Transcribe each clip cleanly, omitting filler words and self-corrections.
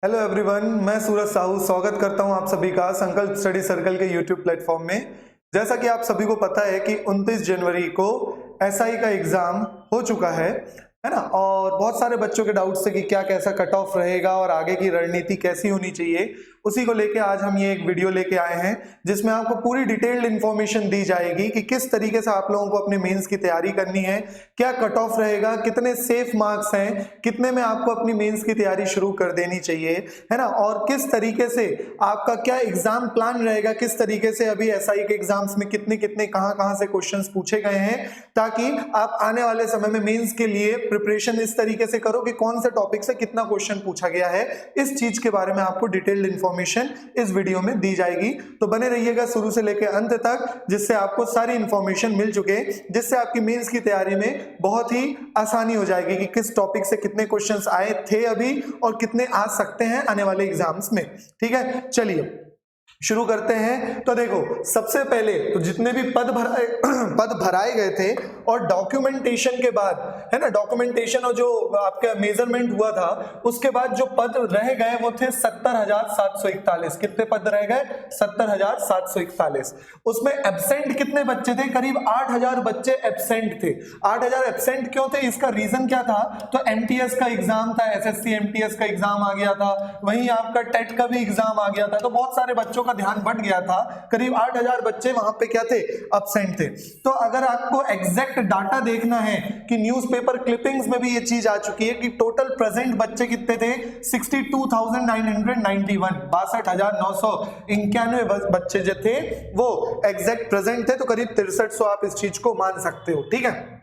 Hello everyone, मैं सूरज साहू स्वागत करता हूं आप सभी का संकल्प स्टडी सर्कल के यूट्यूब प्लेटफॉर्म में। जैसा कि आप सभी को पता है कि 29 जनवरी को एसआई का एग्जाम हो चुका है ना। और बहुत सारे बच्चों के डाउट्स थे कि क्या कैसा कट ऑफ रहेगा और आगे की रणनीति कैसी होनी चाहिए। उसी को लेके आज हम ये एक वीडियो लेके आए हैं जिसमें आपको पूरी डिटेल्ड इंफॉर्मेशन दी जाएगी कि किस तरीके से आप लोगों को अपने मेंस की तैयारी करनी है, क्या कट ऑफ रहेगा, कितने सेफ मार्क्स हैं, कितने में आपको अपनी मेंस की तैयारी शुरू कर देनी चाहिए, है ना। और किस तरीके से आपका क्या एग्जाम प्लान रहेगा, किस तरीके से अभी एसआई के एग्जाम्स में कितने कितने कहां से क्वेश्चंस पूछे गए हैं, ताकि आप आने वाले समय में मेंस के लिए प्रिपरेशन इस तरीके से करो कि कौन से टॉपिक से कितना क्वेश्चन पूछा गया है। इस चीज के बारे में आपको डिटेल्ड इंफॉर्मेशन इस वीडियो में दी जाएगी, तो बने रहिएगा शुरू से लेकर अंत तक, जिससे आपको सारी इंफॉर्मेशन मिल चुके, जिससे आपकी मेंस की तैयारी में बहुत ही आसानी हो जाएगी कि किस टॉपिक से कितने क्वेश्चंस आए थे अभी और कितने आ सकते हैं आने वाले एग्जाम्स में। ठीक है, चलिए शुरू करते हैं। तो देखो, सबसे पहले तो जितने भी पद भराए गए थे और डॉक्यूमेंटेशन के बाद, है ना, डॉक्यूमेंटेशन और जो आपका मेजरमेंट हुआ था उसके बाद जो पद रह गए वो थे 70,741। कितने पद रह गए? 70,741। उसमें एब्सेंट कितने बच्चे थे? करीब 8,000 बच्चे एब्सेंट थे। 8,000 एब्सेंट क्यों थे? इसका रीजन क्या था? तो एमटीएस का एग्जाम था, एसएससी एमटीएस का एग्जाम आ गया था, वहीं आपका टेट का भी एग्जाम आ गया था, तो बहुत सारे बच्चों का ध्यान बढ़ गया था। करीब 8,000 बच्चे वहां पे क्या थे? एब्सेंट थे। तो अगर आपको एग्जैक्ट डाटा देखना है कि न्यूज़पेपर क्लिपिंग्स में भी ये चीज आ चुकी है कि टोटल प्रेजेंट बच्चे कितने थे? 62,991, 62,991 बच्चे जो थे वो एग्जैक्ट प्रेजेंट थे। तो करीब 6300 आप इस चीज को मान सकते हो। ठीक है,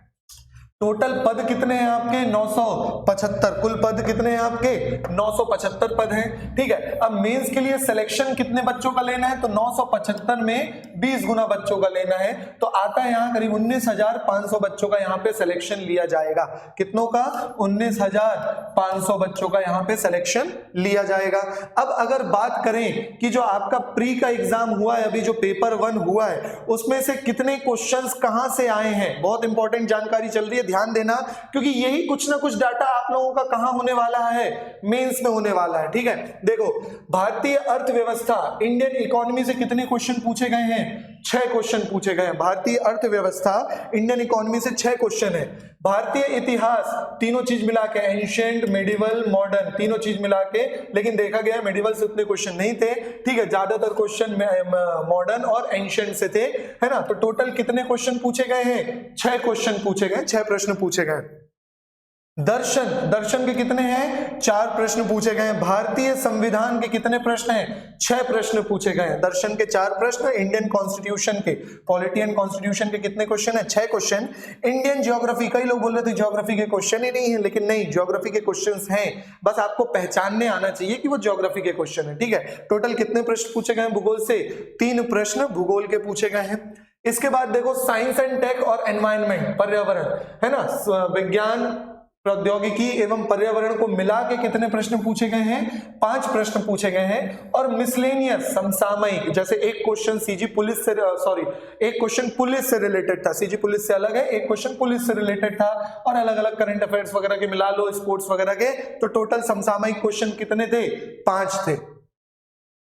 टोटल पद कितने हैं आपके? 975। कुल पद कितने हैं आपके? 975 पद हैं। ठीक है, अब मेंस के लिए सिलेक्शन कितने बच्चों का लेना है? तो 975 में 20 गुना बच्चों का लेना है, तो आता है यहाँ करीब 19,500 बच्चों का यहाँ पे सिलेक्शन लिया जाएगा। कितनों का? 19,500 बच्चों का यहाँ पे सिलेक्शन लिया जाएगा। अब अगर बात करें कि जो आपका प्री का एग्जाम हुआ है, अभी जो पेपर 1 हुआ है, उसमें से कितने क्वेश्चंस कहां से आए हैं, बहुत इंपॉर्टेंट जानकारी चल रही है, ध्यान देना, क्योंकि यही कुछ ना कुछ डाटा आप लोगों का कहां होने वाला है? मेंस में होने वाला है। ठीक है, देखो, भारतीय अर्थव्यवस्था, इंडियन इकोनॉमी से कितने क्वेश्चन पूछे गए हैं? 6 क्वेश्चन पूछे गए हैं। भारतीय अर्थव्यवस्था, इंडियन इकोनॉमी से 6 क्वेश्चन है। भारतीय इतिहास, तीनों चीज मिला के, एंशिएंट, मेडिवल, मॉडर्न, तीनों चीज मिला के, लेकिन देखा गया मेडिवल से उतने क्वेश्चन नहीं थे। ठीक है, ज्यादातर क्वेश्चन मॉडर्न और एंशिएंट से थे, है ना। तो टोटल कितने क्वेश्चन पूछे गए हैं? 6 क्वेश्चन पूछे गए, 6 प्रश्न पूछे गए। दर्शन, दर्शन के कितने हैं? 4 प्रश्न पूछे गए हैं। भारतीय संविधान के कितने प्रश्न हैं? 6 प्रश्न पूछे गए हैं। दर्शन के 4 प्रश्न, इंडियन कॉन्स्टिट्यूशन के, पॉलिटियन कॉन्स्टिट्यूशन के कितने क्वेश्चन है? 6 क्वेश्चन। इंडियन ज्योग्राफी, कई लोग बोल रहे थे ज्योग्राफी के क्वेश्चन ही नहीं है, लेकिन नहीं, ज्योग्राफी के क्वेश्चन हैं, बस आपको पहचानने आना चाहिए कि वो ज्योग्राफी के क्वेश्चन है। ठीक है, टोटल कितने प्रश्न पूछे गए? भूगोल से 3 प्रश्न भूगोल के पूछे गए हैं। इसके बाद देखो, साइंस एंड टेक और एनवायरमेंट, पर्यावरण, है ना, विज्ञान, प्रौद्योगिकी एवं पर्यावरण को मिला के कितने प्रश्न पूछे गए हैं? 5 प्रश्न पूछे गए हैं। और मिसलेनियस, समसामयिक, जैसे एक क्वेश्चन सीजी पुलिस से, एक क्वेश्चन पुलिस से रिलेटेड था, सीजी पुलिस से अलग है, एक क्वेश्चन पुलिस से रिलेटेड था, और अलग अलग करंट अफेयर्स वगैरह के मिला लो, स्पोर्ट्स वगैरह के, तो टोटल समसामयिक क्वेश्चन कितने थे? 5 थे।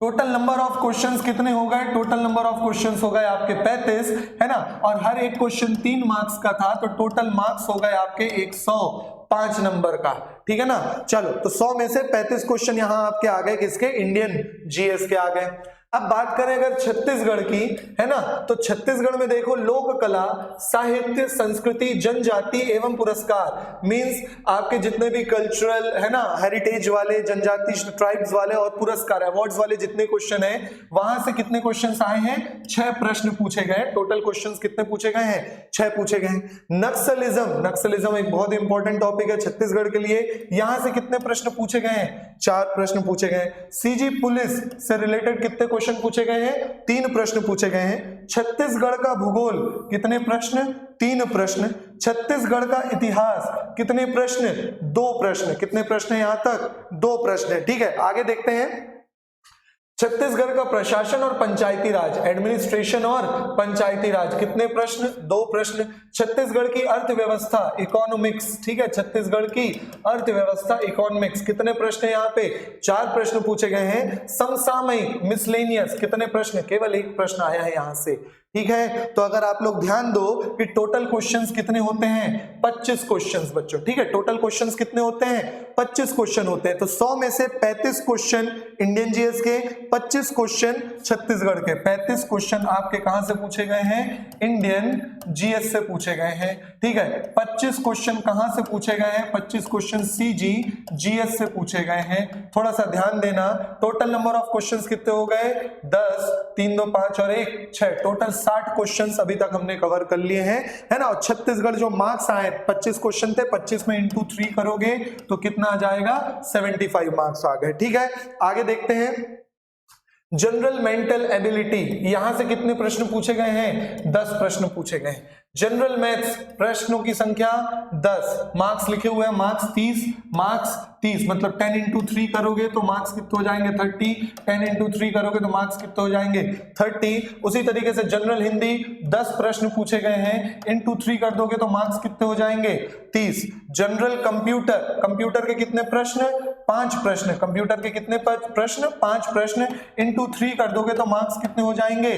टोटल नंबर ऑफ क्वेश्चंस कितने हो गए? टोटल नंबर ऑफ क्वेश्चंस हो गए आपके 35, है ना, और हर एक क्वेश्चन 3 मार्क्स का था, तो टोटल मार्क्स हो गए आपके 105 नंबर का। ठीक है ना, चलो, तो 100 में से 35 क्वेश्चन यहां आपके आ गए, किसके? इंडियन जीएस के आ गए। अब बात करें अगर छत्तीसगढ़ की, है ना, तो छत्तीसगढ़ में देखो, लोक कला, साहित्य, संस्कृति, जनजाति एवं पुरस्कार, मींस आपके जितने भी कल्चरल, है ना, हेरिटेज वाले, जनजाति ट्राइब्स वाले और पुरस्कार, अवार्ड्स वाले जितने क्वेश्चन हैं, वहां से कितने क्वेश्चंस आए हैं? 6 प्रश्न पूछे गए। टोटल क्वेश्चंस कितने पूछे गए हैं? 6 पूछे गए। नक्सलिज्म, नक्सलिज्म एक बहुत इंपॉर्टेंट टॉपिक है छत्तीसगढ़ के लिए, यहां से कितने प्रश्न पूछे गए हैं? 4 प्रश्न पूछे गए। सीजी पुलिस से रिलेटेड कितने क्वेश्चन पूछे गए हैं? 3 प्रश्न पूछे गए हैं। छत्तीसगढ़ का भूगोल, कितने प्रश्न? 3 प्रश्न। छत्तीसगढ़ का इतिहास, कितने प्रश्न? 2 प्रश्न। कितने प्रश्न यहां तक? 2 प्रश्न। ठीक है, आगे देखते हैं। छत्तीसगढ़ का प्रशासन और पंचायती राज, एडमिनिस्ट्रेशन और पंचायती राज, कितने प्रश्न? 2 प्रश्न। छत्तीसगढ़ की अर्थव्यवस्था, इकोनॉमिक्स, ठीक है, छत्तीसगढ़ की अर्थव्यवस्था इकोनॉमिक्स, कितने प्रश्न है यहाँ पे? 4 प्रश्न पूछे गए हैं। समसामयिक, मिसलेनियस, कितने प्रश्न? केवल 1 प्रश्न आया है यहाँ से, ठीक है। तो अगर आप लोग ध्यान दो कि टोटल क्वेश्चंस कितने होते हैं? 25 क्वेश्चंस बच्चों, ठीक है। टोटल क्वेश्चंस कितने होते हैं? 25 क्वेश्चन होते हैं। तो 100 में से 35 क्वेश्चन इंडियन जीएस के, 25 क्वेश्चन छत्तीसगढ़ के। 35 क्वेश्चन आपके कहां से पूछे गए हैं? इंडियन जीएस से पूछे गए हैं, ठीक है। 25 क्वेश्चन कहां से पूछे गए हैं? 25 क्वेश्चन सीजी जीएस से पूछे गए हैं। थोड़ा सा ध्यान देना, टोटल नंबर ऑफ क्वेश्चंस कितने हो गए? 10, 3 2 5 और 1 6, टोटल 60 क्वेश्चंस अभी तक हमने कवर कर लिए हैं, है ना। और छत्तीसगढ़ जो मार्क्स आए, 25 क्वेश्चन थे, 25 में इंटू 3 करोगे तो कितना आ जाएगा? 75 मार्क्स आ गए, ठीक है। आगे देखते हैं, जनरल मेंटल एबिलिटी, यहां से कितने प्रश्न पूछे गए हैं? 10 प्रश्न पूछे गए हैं। जनरल मैथ्स, प्रश्नों की संख्या 10, मार्क्स लिखे हुए हैं, मार्क्स 30, मार्क्स 30 मतलब 10 इंटू 3 करोगे तो मार्क्स कितने हो जाएंगे? 30, 10 इंटू 3 करोगे तो मार्क्स कितने हो जाएंगे? 30। उसी तरीके से जनरल हिंदी 10 प्रश्न पूछे गए हैं, इंटू 3 कर दोगे तो मार्क्स कितने हो जाएंगे? 30। जनरल कंप्यूटर, कंप्यूटर के कितने प्रश्न? 5 प्रश्न। कंप्यूटर के कितने प्रश्न? 5 प्रश्न, इंटू 3 कर दोगे तो मार्क्स कितने हो जाएंगे?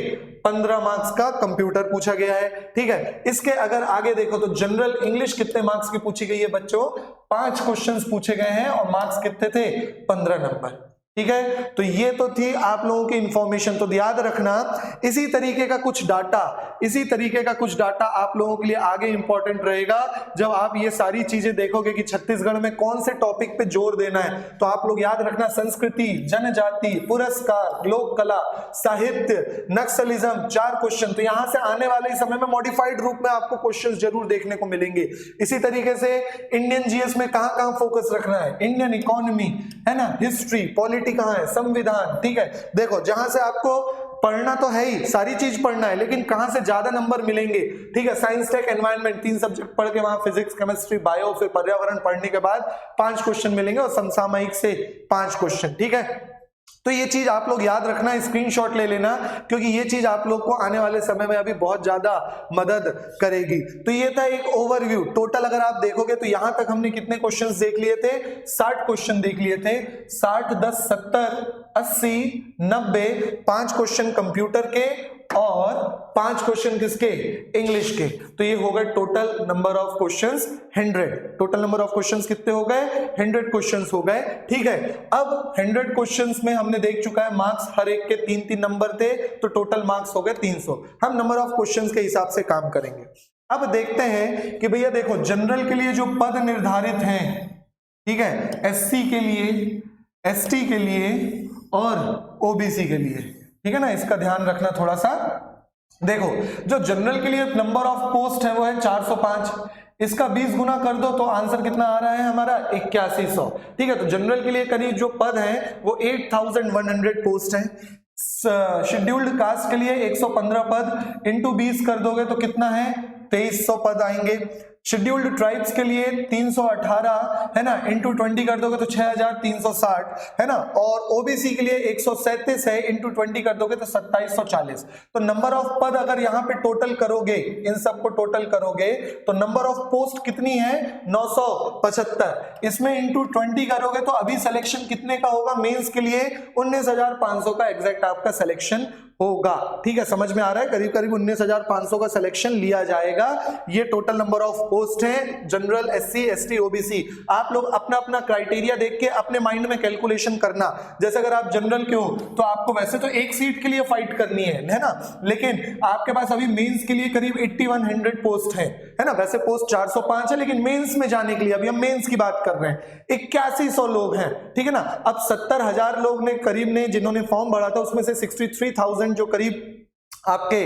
15 मार्क्स का कंप्यूटर पूछा गया है, ठीक है। इसके अगर आगे देखो तो जनरल इंग्लिश कितने मार्क्स की पूछी गई है बच्चों? 5 क्वेश्चंस पूछे गए हैं और मार्क्स कितने थे? 15 नंबर, ठीक है। तो ये तो थी आप लोगों की इंफॉर्मेशन। तो याद रखना, इसी तरीके का कुछ डाटा आप लोगों के लिए आगे इंपॉर्टेंट रहेगा जब आप ये सारी चीजें देखोगे कि छत्तीसगढ़ में कौन से टॉपिक पे जोर देना है। तो आप लोग याद रखना, संस्कृति, जनजाति, पुरस्कार, लोक कला, साहित्य, नक्सलिज्म, 4 क्वेश्चन। तो यहां से आने वाले समय में मॉडिफाइड रूप में आपको क्वेश्चन जरूर देखने को मिलेंगे। इसी तरीके से इंडियन जीएस में कहां फोकस रखना है? इंडियन इकोनॉमी, है ना, हिस्ट्री, पॉलिटी कहां है? संविधान, ठीक है। देखो, जहां से आपको पढ़ना तो है ही, सारी चीज पढ़ना है, लेकिन कहां से ज्यादा नंबर मिलेंगे, ठीक है। साइंस, टेक, एनवायरनमेंट, 3 सब्जेक्ट पढ़ के वहां फिजिक्स, केमिस्ट्री, बायो, फिर पर्यावरण पढ़ने के बाद 5 क्वेश्चन मिलेंगे और समसामयिक से 5 क्वेश्चन, ठीक है। तो ये चीज आप लोग याद रखना, स्क्रीनशॉट ले लेना, क्योंकि ये चीज आप लोग को आने वाले समय में अभी बहुत ज्यादा मदद करेगी। तो ये था एक ओवरव्यू। टोटल अगर आप देखोगे तो यहां तक हमने कितने क्वेश्चंस देख लिए थे? 60 क्वेश्चन देख लिए थे। 60, 10, 70, 80, 90, 5 क्वेश्चन कंप्यूटर के और 5 क्वेश्चन किसके? इंग्लिश के। तो ये हो गए total number of questions 100। Total number of questions कितने हो गए? 100 क्वेश्चंस हो गए, ठीक है। अब 100 क्वेश्चंस में हमने देख चुका है मार्क्स हर एक के 3-3 नंबर थे, तो टोटल मार्क्स हो गए 300। हम नंबर ऑफ क्वेश्चंस के हिसाब से काम करेंगे। अब देखते हैं कि भैया देखो, जनरल के लिए जो पद निर्धारित हैं, ठीक है, एससी के लिए, एसटी के लिए और ओबीसी के लिए, ठीक है ना, इसका ध्यान रखना थोड़ा सा। देखो, जो जनरल के लिए नंबर ऑफ पोस्ट है वो है 405, इसका 20 गुना कर दो तो आंसर कितना आ रहा है हमारा? 8100, ठीक है। तो जनरल के लिए करीब जो पद है वो 8100 पोस्ट है। शेड्यूल्ड कास्ट के लिए 115 पद, इंटू 20 कर दोगे तो कितना है? 2300 पद आएंगे। शेड्यूल्ड ट्राइब्स के लिए 318 है ना, इंटू 20 कर दोगे तो 6360 है ना, और ओबीसी के लिए 137 है, इंटू 20 कर दोगे तो 2740। तो नंबर ऑफ पद अगर यहाँ पे टोटल करोगे, इन सबको टोटल करोगे तो नंबर ऑफ पोस्ट कितनी है? 975। इसमें इंटू 20 करोगे तो अभी सिलेक्शन कितने का होगा? मेंस के लिए 19,500 का एग्जैक्ट आपका सिलेक्शन होगा, ठीक है। समझ में आ रहा है? करीब करीब 19,500 का सिलेक्शन लिया जाएगा। ये टोटल नंबर ऑफ पोस्ट है जनरल, एससी, एसटी, ओबीसी। आप लोग अपना अपना क्राइटेरिया देख के अपने माइंड में कैलकुलेशन करना। जैसे अगर आप जनरल के हो तो आपको वैसे तो एक सीट के लिए फाइट करनी है ना, लेकिन आपके पास अभी मेंस के लिए करीब 8100 पोस्ट है ना। वैसे पोस्ट 405 है, लेकिन मेंस में जाने के लिए अभी हम मेंस की बात कर रहे हैं, 8100 लोग हैं, ठीक है ना। अब 70,000 लोग ने करीब ने जिन्होंने फॉर्म भरा था, उसमें से 63,000 जो करीब आपके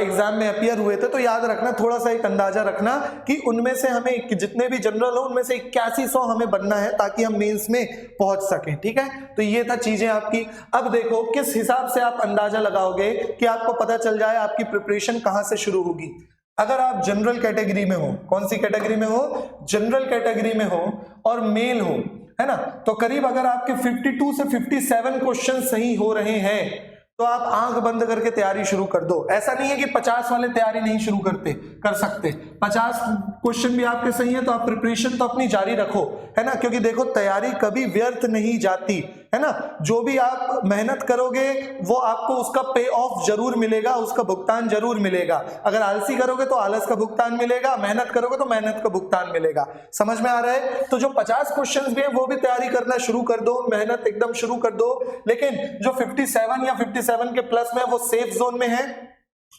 एग्जाम में अपीयर हुए थे। तो याद रखना, थोड़ा सा एक अंदाजा रखना कि उनमें से हमें जितने भी जनरल हो उनमें से 8100 हमें बनना है ताकि हम मेंस में पहुंच सकें, ठीक है। तो ये था चीजें आपकी। अब देखो किस हिसाब से आप अंदाजा लगाओगे कि आपको पता चल जाए आपकी प्रिपरेशन कहां से शुरू होगी। अगर आप जनरल कैटेगरी में हो, कौन सी कैटेगरी में हो? जनरल कैटेगरी में हो और मेल हो, है ना, तो करीब अगर आपके 52 से 57 क्वेश्चन सही हो रहे हैं तो आप आंख बंद करके तैयारी शुरू कर दो। ऐसा नहीं है कि 50 वाले तैयारी नहीं शुरू कर सकते, 50 क्वेश्चन भी आपके सही है तो आप प्रिपरेशन तो अपनी जारी रखो, है ना, क्योंकि देखो तैयारी कभी व्यर्थ नहीं जाती, है ना। जो भी आप मेहनत करोगे वो आपको उसका पे ऑफ जरूर मिलेगा, उसका भुगतान जरूर मिलेगा। अगर आलसी करोगे तो आलस का भुगतान मिलेगा, मेहनत करोगे तो मेहनत का भुगतान मिलेगा। समझ में आ रहा है? तो जो 50 क्वेश्चंस भी है वो भी तैयारी करना शुरू कर दो, मेहनत एकदम शुरू कर दो। लेकिन जो 57 या 57 के प्लस में वो सेफ जोन में है,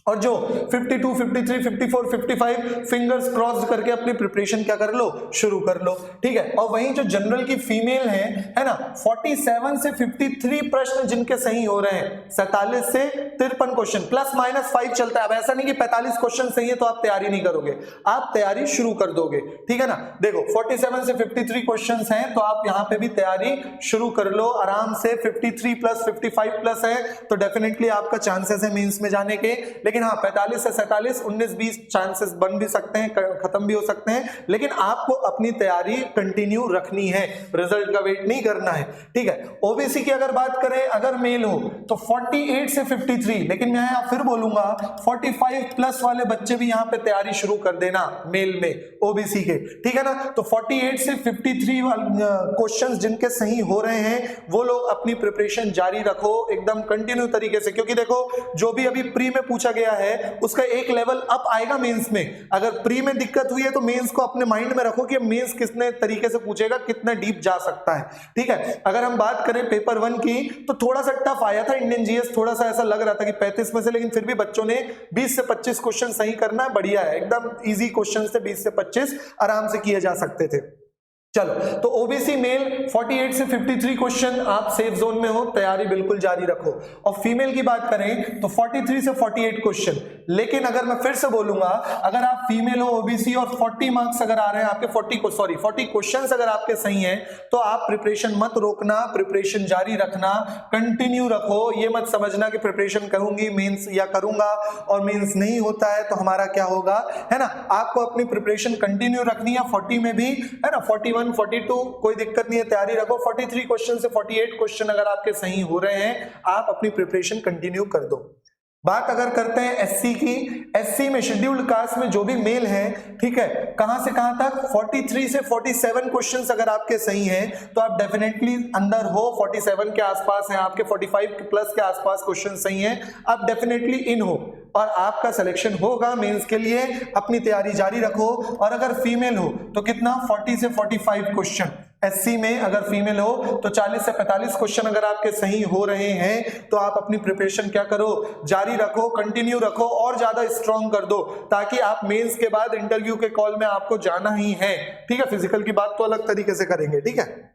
और जो 52, 53, 54, 55 फिंगर्स क्रॉस करके अपनी प्रिपरेशन क्या कर लो, शुरू कर लो, ठीक है। और वहीं जो जनरल की फीमेल है ना, 47 से 53 प्रश्न जिनके सही हो रहे हैं, 47 से 53 क्वेश्चन प्लस माइनस 5 चलता है। अब ऐसा नहीं कि 45 क्वेश्चन सही है तो आप तैयारी नहीं करोगे, आप तैयारी शुरू कर दोगे, ठीक है ना। देखो 47 से 53 क्वेश्चन हैं तो आप यहां पे भी तैयारी शुरू कर लो आराम से। 53 प्लस 55 प्लस है तो डेफिनेटली आपका चांसेस है मेंस में जाने के। लेकिन हाँ 45 से 47, 19-20 चांसेस बन भी सकते हैं, खत्म भी हो सकते हैं, लेकिन आपको अपनी तैयारी कंटिन्यू रखनी है, रिजल्ट का वेट नहीं करना है, ठीक है। ओबीसी की अगर बात करें, अगर मेल हो तो 48 से 53, लेकिन मैं यहाँ फिर बोलूंगा 45 प्लस वाले बच्चे भी यहाँ पे तैयारी शुरू कर देना मेल में, ओबीसी के, ठीक है ना। तो 48 से 53 क्वेश्चंस जिनके सही हो रहे हैं वो लोग अपनी प्रिपरेशन जारी रखो एकदम कंटिन्यू तरीके से, क्योंकि देखो जो भी अभी प्री में पूछा गया है उसका एक लेवल अप आएगा मेंस में। अगर प्री में दिक्कत हुई है तो मेंस को अपने माइंड में रखो कि मेंस कितने तरीके से पूछेगा, कितना डीप जा सकता है, ठीक है। अगर हम बात करें पेपर 1 की तो थोड़ा सा टफ आया था इंडियन जीएस, थोड़ा सा ऐसा लग रहा था कि 35 में से, लेकिन फिर भी बच्चों ने 20 से 25 क्वेश्चन सही करना बढ़िया है, एकदम इजी क्वेश्चन से 20 से 25 आराम से किए जा सकते थे। चलो तो ओबीसी मेल 48 से 53 क्वेश्चन आप सेफ जोन में हो, तैयारी बिल्कुल जारी रखो। और फीमेल की बात करें तो 43 से 48 क्वेश्चन। लेकिन अगर मैं फिर से बोलूंगा, अगर आप फीमेल हो ओबीसी और 40 मार्क्स अगर आ रहे हैं आपके 40 क्वेश्चंस अगर आपके सही हैं तो आप प्रिपरेशन मत रोकना, प्रिपरेशन जारी रखना, कंटिन्यू रखो। ये मत समझना कि प्रिपरेशन करूंगी मेंस या करूंगा और मेंस नहीं होता है तो हमारा क्या होगा, है ना। आपको अपनी प्रिपरेशन कंटिन्यू रखनी है, 40 में भी, है ना, 41, 42 कोई दिक्कत नहीं है, तैयारी रखो। 43 क्वेश्चन से 48 क्वेश्चन अगर आपके सही हो रहे हैं आप अपनी प्रिपरेशन कंटिन्यू कर दो। बात अगर करते हैं एससी की, एससी में शेड्यूल्ड कास्ट में जो भी मेल है, ठीक है, कहां से कहां तक 43 से 47 क्वेश्चंस अगर आपके सही हैं तो आप डेफिनेटली अंदर हो, 47 के आसपास हैं आपके, 45 प्लस के आसपास क्वेश्चन सही हैं, आप डेफिनेटली इन हो और आपका सिलेक्शन होगा मेंस के लिए। अपनी तैयारी जारी रखो। और अगर फीमेल हो तो कितना, 40 से 45 क्वेश्चन। एससी में अगर फीमेल हो तो 40 से 45 क्वेश्चन अगर आपके सही हो रहे हैं तो आप अपनी प्रिपरेशन क्या करो, जारी रखो, कंटिन्यू रखो और ज्यादा स्ट्रांग कर दो, ताकि आप मेंस के बाद इंटरव्यू के कॉल में आपको जाना ही है, ठीक है। फिजिकल की बात तो अलग तरीके से करेंगे, ठीक है।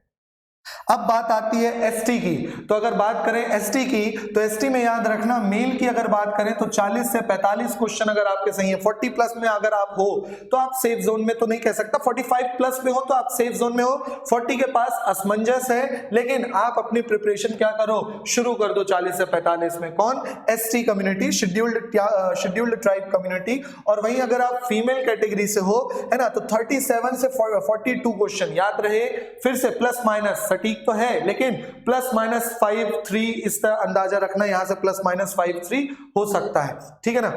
अब बात आती है एसटी की। तो अगर बात करें एसटी की तो एसटी में याद रखना, मेल की अगर बात करें तो 40 से 45 क्वेश्चन अगर आपके सही है, 40 प्लस में अगर आप हो तो आप सेफ जोन में तो नहीं कह सकता, 45 प्लस में हो तो आप सेफ जोन में हो, 40 के पास असमंजस है, लेकिन आप अपनी प्रिपरेशन क्या करो, शुरू कर दो 40 से 45 में। कौन, ST community, scheduled tribe community. और वहीं अगर आप फीमेल कैटेगरी से हो, है ना, तो 37 से 42 क्वेश्चन याद रहे, फिर से प्लस माइनस सटीक तो है लेकिन प्लस माइनस 5-3 इस तरह अंदाजा रखना, यहां से प्लस माइनस 5-3 हो सकता है, ठीक है ना।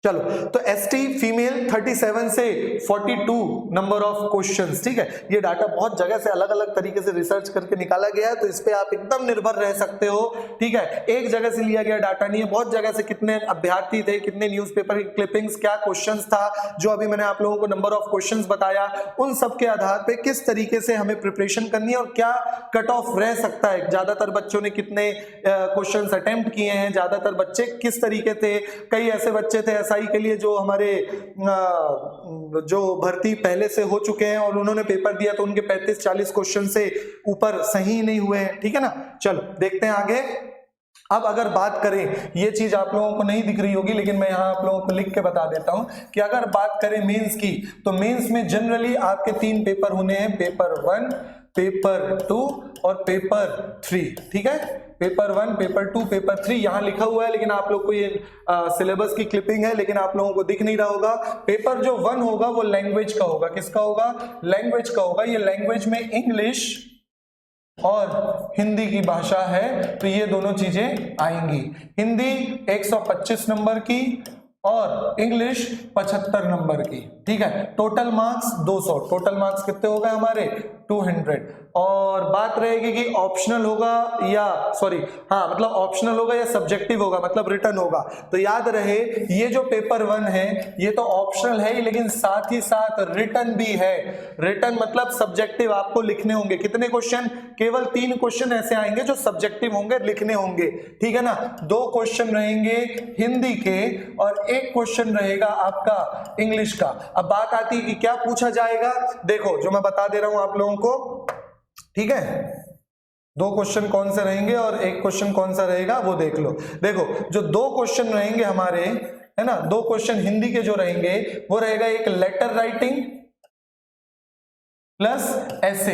चलो तो एसटी फीमेल 37 से 42 नंबर ऑफ क्वेश्चंस, ठीक है। ये डाटा बहुत जगह से अलग अलग तरीके से रिसर्च करके निकाला गया है तो इस पे आप एकदम निर्भर रह सकते हो, ठीक है। एक जगह से लिया गया डाटा नहीं है, बहुत जगह से कितने अभ्यर्थी थे, कितने न्यूज़पेपर की क्लिपिंग्स, क्या क्वेश्चंस था, जो अभी मैंने आप लोगों को नंबर ऑफ क्वेश्चंस बताया, उन सब के आधार पे किस तरीके से हमें प्रिपरेशन करनी है और क्या कट ऑफ रह सकता है। ज्यादातर बच्चों ने कितने क्वेश्चंस अटेम्प्ट किए हैं, ज्यादातर बच्चे किस तरीके थे, कई ऐसे बच्चे थे के लिए जो हमारे जो भर्ती पहले से हो चुके हैं और उन्होंने पेपर दिया तो उनके 35-40 क्वेश्चन से ऊपर सही नहीं हुए हैं, ठीक है ना। चलो देखते हैं आगे। अब अगर बात करें, ये चीज आप लोगों को नहीं दिख रही होगी लेकिन मैं यहां आप लोगों को लिख के बता देता हूं कि अगर बात करें मेंस की तो मेंस में जनरली आपके 3 पेपर होने हैं, पेपर 1, पेपर 2 और पेपर 3, ठीक है। पेपर 1, पेपर 2, पेपर 3 यहां लिखा हुआ है लेकिन आप लोग को ये सिलेबस की क्लिपिंग है लेकिन आप लोगों को दिख नहीं रहा होगा। पेपर जो 1 होगा वो लैंग्वेज का होगा, किसका होगा, लैंग्वेज का होगा। ये लैंग्वेज में इंग्लिश, और हिंदी की भाषा है, तो ये दोनों चीजें आएंगी। हिंदी 125 नंबर की और इंग्लिश 75 नंबर की, ठीक है। टोटल मार्क्स 200, टोटल मार्क्स कितने हो गए हमारे 200। और बात रहेगी कि ऑप्शनल होगा या हाँ मतलब ऑप्शनल होगा या सब्जेक्टिव होगा, मतलब रिटन होगा। तो याद रहे ये जो पेपर 1 है ये तो ऑप्शनल है ही, लेकिन साथ ही साथ रिटन भी है। रिटन मतलब सब्जेक्टिव आपको लिखने होंगे। कितने क्वेश्चन? केवल 3 क्वेश्चन ऐसे आएंगे जो सब्जेक्टिव होंगे, लिखने होंगे, ठीक है ना। 2 क्वेश्चन रहेंगे हिंदी के और 1 क्वेश्चन रहेगा आपका इंग्लिश का। अब बात आती है कि क्या पूछा जाएगा। देखो जो मैं बता दे रहा हूं आप लोगों को, ठीक है। 2 क्वेश्चन कौन से रहेंगे और 1 क्वेश्चन कौन सा रहेगा वो देख लो। देखो जो 2 क्वेश्चन रहेंगे हमारे, है ना, 2 क्वेश्चन हिंदी के जो रहेंगे वो रहेगा एक लेटर राइटिंग प्लस ऐसे,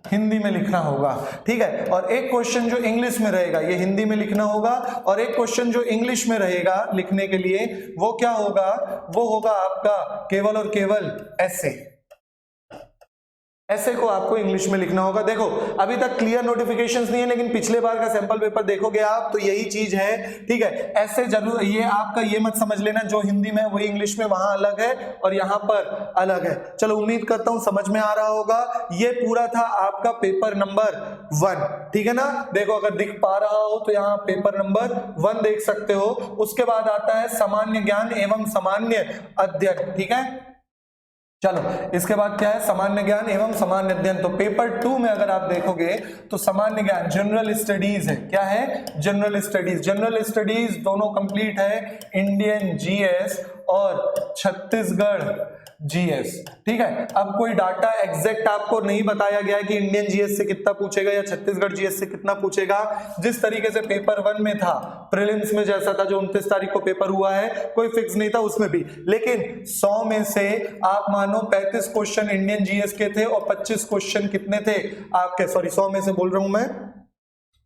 हिंदी में लिखना होगा, ठीक है। और 1 क्वेश्चन जो इंग्लिश में रहेगा ये हिंदी में लिखना होगा, और 1 क्वेश्चन जो इंग्लिश में रहेगा लिखने के लिए वो क्या होगा, वो होगा आपका केवल और केवल ऐसे को आपको इंग्लिश में लिखना होगा। देखो अभी तक क्लियर नोटिफिकेशंस नहीं है, लेकिन पिछले बार का सैंपल पेपर देखोगे आप तो यही चीज है, ठीक है। ऐसे जरूर ये आपका ये मत समझ लेना जो हिंदी में वही इंग्लिश में वहां अलग है और यहाँ पर अलग है। चलो उम्मीद करता हूं समझ में आ रहा होगा। ये पूरा था आपका पेपर नंबर 1, ठीक है ना। देखो अगर दिख पा रहा हो तो यहाँ पेपर नंबर 1 देख सकते हो। उसके बाद आता है सामान्य ज्ञान एवं सामान्य अध्ययन, ठीक है। चलो इसके बाद क्या है, सामान्य ज्ञान एवं सामान्य अध्ययन। तो पेपर 2 में अगर आप देखोगे तो सामान्य ज्ञान जनरल स्टडीज है। क्या है? General studies. जनरल स्टडीज दोनों कंप्लीट है, इंडियन जीएस और छत्तीसगढ़ जीएस, ठीक है। अब कोई डाटा एग्जैक्ट आपको नहीं बताया गया है कि इंडियन जीएस से कितना पूछेगा या छत्तीसगढ़ जीएस से कितना पूछेगा। जिस तरीके से पेपर 1 में था, प्रीलिम्स में जैसा था जो 29 तारीख को पेपर हुआ है, कोई फिक्स नहीं था उसमें भी, लेकिन 100 में से आप मानो 35 क्वेश्चन इंडियन जीएस के थे और 25 क्वेश्चन कितने थे आपके, 100 में से बोल रहा हूं मैं,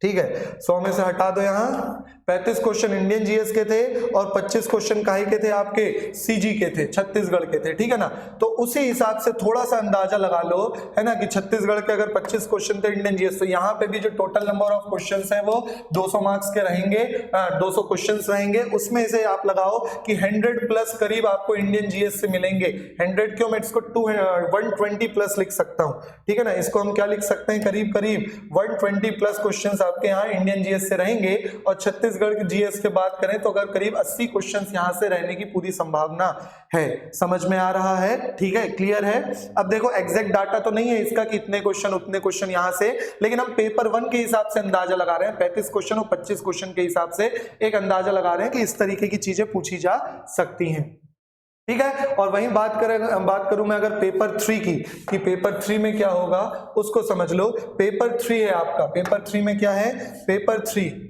ठीक है। 100 में से हटा दो, यहाँ 35 क्वेश्चन इंडियन जीएस के थे और 25 क्वेश्चन काहे के थे आपके, सीजी के थे, छत्तीसगढ़ के थे, ठीक है ना। तो उसी हिसाब से थोड़ा सा अंदाजा लगा लो, है ना, कि छत्तीसगढ़ के अगर 25 क्वेश्चन थे इंडियन जीएस, तो यहाँ पे भी जो टोटल नंबर ऑफ क्वेश्चंस हैं वो 200 मार्क्स के रहेंगे, 200 क्वेश्चंस रहेंगे। उसमें से आप लगाओ कि 100 प्लस करीब आपको इंडियन जीएस से मिलेंगे। 100 क्यों, मैं इसको 120 प्लस लिख सकता हूँ, ठीक है ना। इसको हम क्या लिख सकते हैं, करीब करीब 120 प्लस क्वेश्चन आपके यहाँ इंडियन जीएस से रहेंगे। और छत्तीसगढ़ के जीएस की बात करें तो अगर करीब 80 क्वेश्चंस यहां से रहने की पूरी संभावना है। समझ में आ रहा है, ठीक है, क्लियर है। अब देखो एग्जैक्ट डाटा तो नहीं है इसका कि इतने क्वेश्चन उतने क्वेश्चन यहां से, लेकिन हम पेपर 1 के हिसाब से अंदाजा लगा रहे हैं। 35 क्वेश्चन और 25 क्वेश्चन के हिसाब से एक अंदाजा लगा रहे हैं कि इस तरीके की चीजें पूछी जा सकती हैं, ठीक है। और वहीं बात करूं मैं अगर पेपर 3 की, कि पेपर 3 में क्या होगा उसको समझ लो। पेपर 3 है आपका, पेपर 3 में क्या है, पेपर 3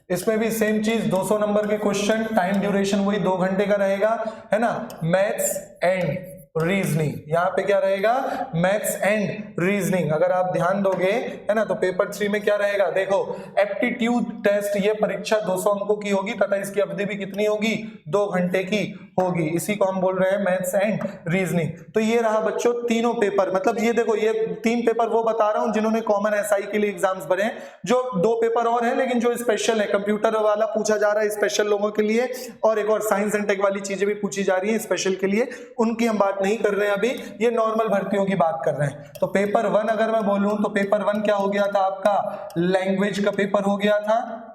इसमें भी सेम चीज, 200 नंबर के क्वेश्चन, टाइम ड्यूरेशन वही 2 घंटे का रहेगा, है ना। मैथ्स एंड रीजनिंग, यहाँ पे क्या रहेगा, मैथ्स एंड रीजनिंग। अगर आप ध्यान दोगे, है ना, तो पेपर 3 में क्या रहेगा, देखो एप्टीट्यूड टेस्ट, ये परीक्षा 200 अंकों की होगी तथा इसकी अवधि भी कितनी होगी, 2 घंटे की होगी। इसी को हम बोल रहे हैं मैथ्स एंड रीजनिंग। तो ये रहा बच्चों तीनों पेपर, मतलब ये देखो ये 3 पेपर वो बता रहा हूं जिन्होंने कॉमन एसआई के लिए एग्जाम्स भरे हैं। जो 2 पेपर और हैं लेकिन जो स्पेशल है, कंप्यूटर वाला पूछा जा रहा है स्पेशल लोगों के लिए, और एक और साइंस एंड टेक वाली चीजें भी पूछी जा रही है स्पेशल के लिए, उनकी हम बात नहीं कर रहे हैं अभी, ये नॉर्मल भर्तियों की बात कर रहे हैं। तो पेपर 1 अगर मैं बोलूं तो पेपर 1 क्या हो गया था आपका, लैंग्वेज का पेपर हो गया था,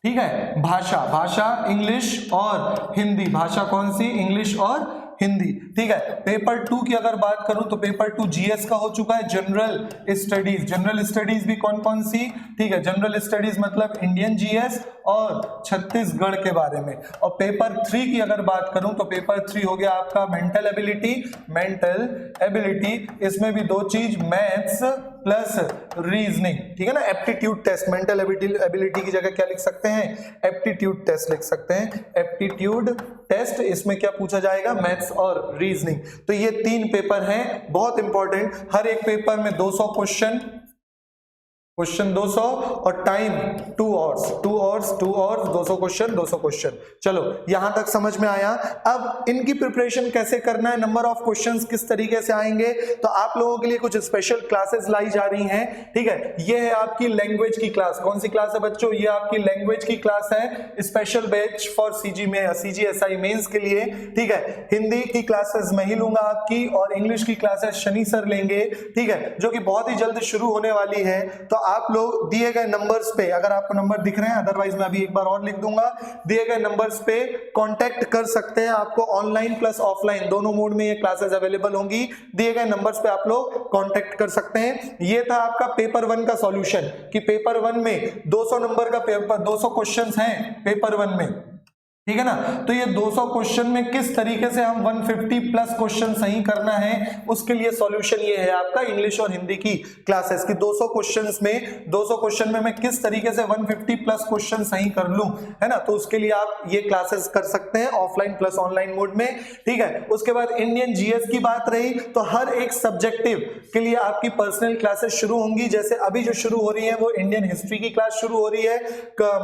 ठीक है। भाषा इंग्लिश और हिंदी, भाषा कौन सी, इंग्लिश और हिंदी, ठीक है। पेपर 2 की अगर बात करूं तो पेपर 2 जीएस का हो चुका है, जनरल स्टडीज। जनरल स्टडीज भी कौन कौन सी, ठीक है, जनरल स्टडीज मतलब इंडियन जीएस और छत्तीसगढ़ के बारे में। और पेपर 3 की अगर बात करूं तो पेपर 3 हो गया आपका मेंटल एबिलिटी, इसमें भी 2 चीज, मैथ्स प्लस रीजनिंग, ठीक है ना। एप्टीट्यूड टेस्ट, मेंटल एबिलिटी की जगह क्या लिख सकते हैं, एप्टीट्यूड टेस्ट लिख सकते हैं, एप्टीट्यूड टेस्ट। इसमें क्या पूछा जाएगा, मैथ्स और रीजनिंग। तो ये 3 पेपर हैं बहुत इंपॉर्टेंट, हर एक पेपर में 200 क्वेश्चन, क्वेश्चन 200 और टाइम 2 आवर्स 200 क्वेश्चन। चलो यहां तक समझ में आया। अब इनकी प्रिपरेशन कैसे करना है, नंबर ऑफ क्वेश्चंस किस तरीके से आएंगे, तो आप लोगों के लिए कुछ स्पेशल क्लासेस लाई जा रही हैं। ठीक है, ये है आपकी लैंग्वेज की क्लास। कौन सी क्लास है बच्चों? ये आपकी लैंग्वेज की क्लास है, special batch for CGSI mains के लिए। ठीक है, हिंदी की क्लासेस मैं ही लूंगा आपकी, और इंग्लिश की क्लासेस शनि सर लेंगे। ठीक है, जो कि बहुत ही जल्द शुरू होने वाली है। तो आप लोग दिए गए नंबर्स पे, अगर आपको नंबर दिख रहे हैं, अदरवाइज मैं अभी एक बार और लिख दूंगा, दिए गए नंबर्स पे कांटेक्ट कर सकते हैं। आपको ऑनलाइन प्लस ऑफलाइन दोनों मोड में ये क्लासेस अवेलेबल होंगी। दिए गए नंबर्स पे आप लोग कांटेक्ट कर सकते हैं। ये था आपका पेपर 1 का सॉल्यूशन, कि पेपर 1 में 200 नंबर का पेपर, 200 क्वेश्चंस हैं पेपर 1 में। ठीक है ना, तो ये 200 क्वेश्चन में किस तरीके से हम 150 प्लस क्वेश्चन सही करना है, उसके लिए सॉल्यूशन ये है आपका इंग्लिश और हिंदी की क्लासेस की। 200 क्वेश्चन में मैं किस तरीके से 150 प्लस क्वेश्चन सही कर लूं, है ना, तो उसके लिए आप ये क्लासेस कर सकते हैं ऑफलाइन प्लस ऑनलाइन मोड में। ठीक है, उसके बाद इंडियन जीएस की बात रही, तो हर एक सब्जेक्टिव के लिए आपकी पर्सनल क्लासेस शुरू होंगी। जैसे अभी जो शुरू हो रही है वो इंडियन हिस्ट्री की क्लास शुरू हो रही है,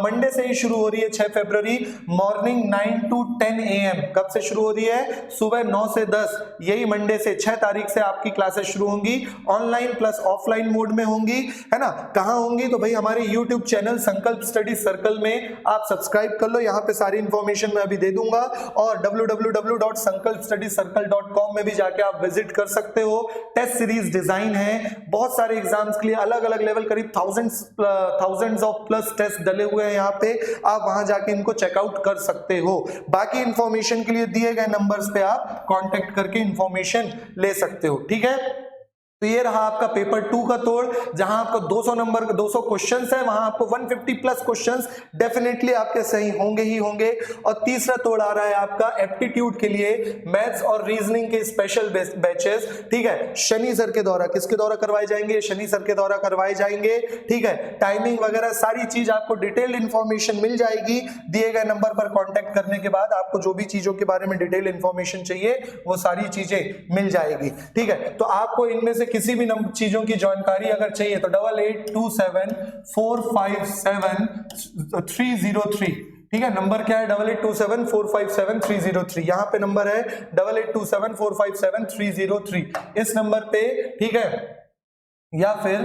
मंडे से ही शुरू हो रही है, 6 फरवरी, मॉर्निंग 9 to 10 AM। कब से शुरू हो रही है? सुबह 9 से 10, यही मंडे से 6 तारीख से आपकी क्लासेस शुरू होंगी। ऑनलाइन प्लस ऑफलाइन मोड में होंगी, है ना। कहां होंगी? तो भाई हमारे YouTube चैनल संकल्प स्टडी सर्कल में आप सब्सक्राइब कर लो, यहां पे सारी इंफॉर्मेशन मैं अभी दे दूंगा। और www.sankalpstudycircle.com में भी जाके आप विजिट कर सकते हो। टेस्ट सीरीज डिजाइन है, बहुत सारे एग्जाम्स के लिए अलग अलग लेवल, करीब थाउजेंड्स ऑफ प्लस टेस्ट डले हुए हैं यहाँ पे। आप वहां जाके इनको चेकआउट कर सकते हो। बाकी इंफॉर्मेशन के लिए दिए गए नंबर्स पे आप कांटेक्ट करके इंफॉर्मेशन ले सकते हो। ठीक है, तो ये रहा आपका पेपर 2 का तोड़, जहां आपको 200 नंबर का 200 क्वेश्चंस है, वहां आपको 150 प्लस क्वेश्चंस डेफिनेटली आपके सही होंगे ही होंगे। और तीसरा तोड़ आ रहा है आपका एप्टीट्यूड के लिए, मैथ्स और रीजनिंग के स्पेशल बैचेस। ठीक है, शनि सर के द्वारा, किसके द्वारा करवाए जाएंगे? शनि सर के द्वारा करवाए जाएंगे। ठीक है, टाइमिंग वगैरह सारी चीज आपको डिटेल्ड इंफॉर्मेशन मिल जाएगी। दिए गए नंबर पर कॉन्टेक्ट करने के बाद आपको जो भी चीजों के बारे में डिटेल इंफॉर्मेशन चाहिए वो सारी चीजें मिल जाएगी। ठीक है, तो आपको इनमें से किसी भी चीजों की जानकारी अगर चाहिए तो 8827457303। ठीक है, नंबर क्या है? 8827457303। यहां पे नंबर है 8827457303। इस नंबर पे, ठीक है, या फिर,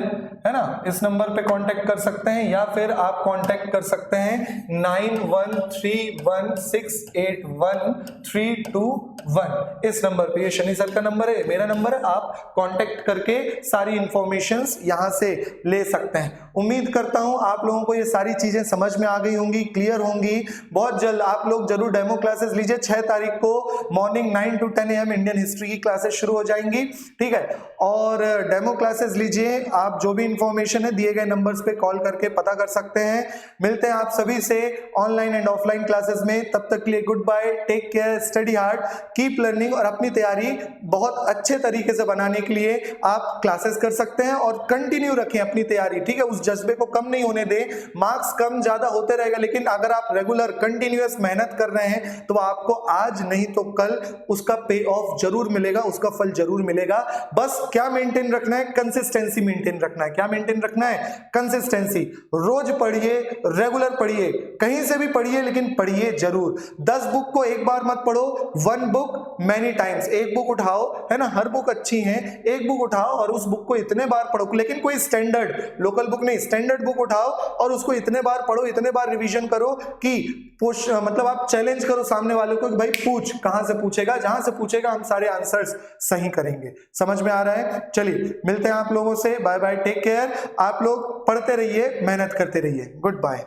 है ना, इस नंबर पे कांटेक्ट कर सकते हैं, या फिर आप कांटेक्ट कर सकते हैं 9131681321। इस नंबर पे, ये शनि सर का नंबर है, मेरा नंबर है, आप कांटेक्ट करके सारी इंफॉर्मेशंस यहां से ले सकते हैं। उम्मीद करता हूं आप लोगों को ये सारी चीजें समझ में आ गई होंगी, क्लियर होंगी। बहुत जल्द आप लोग जरूर डेमो क्लासेस लीजिए। 6 तारीख को morning 9 to 10 AM Indian history की क्लासेस शुरू हो जाएंगी। ठीक है, और डेमो क्लासेस लीजिए। आप जो भी इंफॉर्मेशन है दिए गए नंबर्स पे कॉल करके पता कर सकते हैं। मिलते हैं आप सभी से ऑनलाइन एंड ऑफलाइन क्लासेस में। तब तक के लिए good bye, take care, study hard, keep learning. और अपनी तैयारी बहुत अच्छे तरीके से बनाने के लिए आप क्लासेस कर सकते हैं और कंटिन्यू रखें अपनी तैयारी। ठीक है, उस जज्बे को कम नहीं होने दें। मार्क्स कम ज्यादा होते रहेगा, लेकिन अगर आप रेगुलर कंटिन्यूअस मेहनत कर रहे हैं तो आपको आज नहीं तो कल उसका पे ऑफ जरूर मिलेगा, उसका फल जरूर मिलेगा। बस क्या मेंटेन रखना है? कंसिस्टेंसी मेंटेन रखना है। क्या मेंटेन रखना है? कंसिस्टेंसी। रोज पढ़िए, रेगुलर पढ़िए, कहीं से भी पढ़िए, लेकिन पढ़िए जरूर। 10 बुक को एक बार मत पढ़ो, 1 बुक मैनी टाइम्स। एक बुक उठाओ, है ना, हर बुक अच्छी है, एक बुक उठाओ और उस बुक को इतने बार पढ़ो, लेकिन कोई स्टैंडर्ड लोकल बुक नहीं, स्टैंडर्ड बुक उठाओ और उसको इतने बार पढ़ो, इतने बार रिवीजन करो कि मतलब आप चैलेंज करो सामने वाले को कि भाई पूछ, कहां से पूछेगा, जहां से पूछेगा हम सारे आंसर्स सही करेंगे। समझ में आ रहा है? चलिए मिलते हैं आप लोगों से, बाय बाय, टेक केयर। आप लोग पढ़ते रहिए, मेहनत करते रहिए, गुड बाय।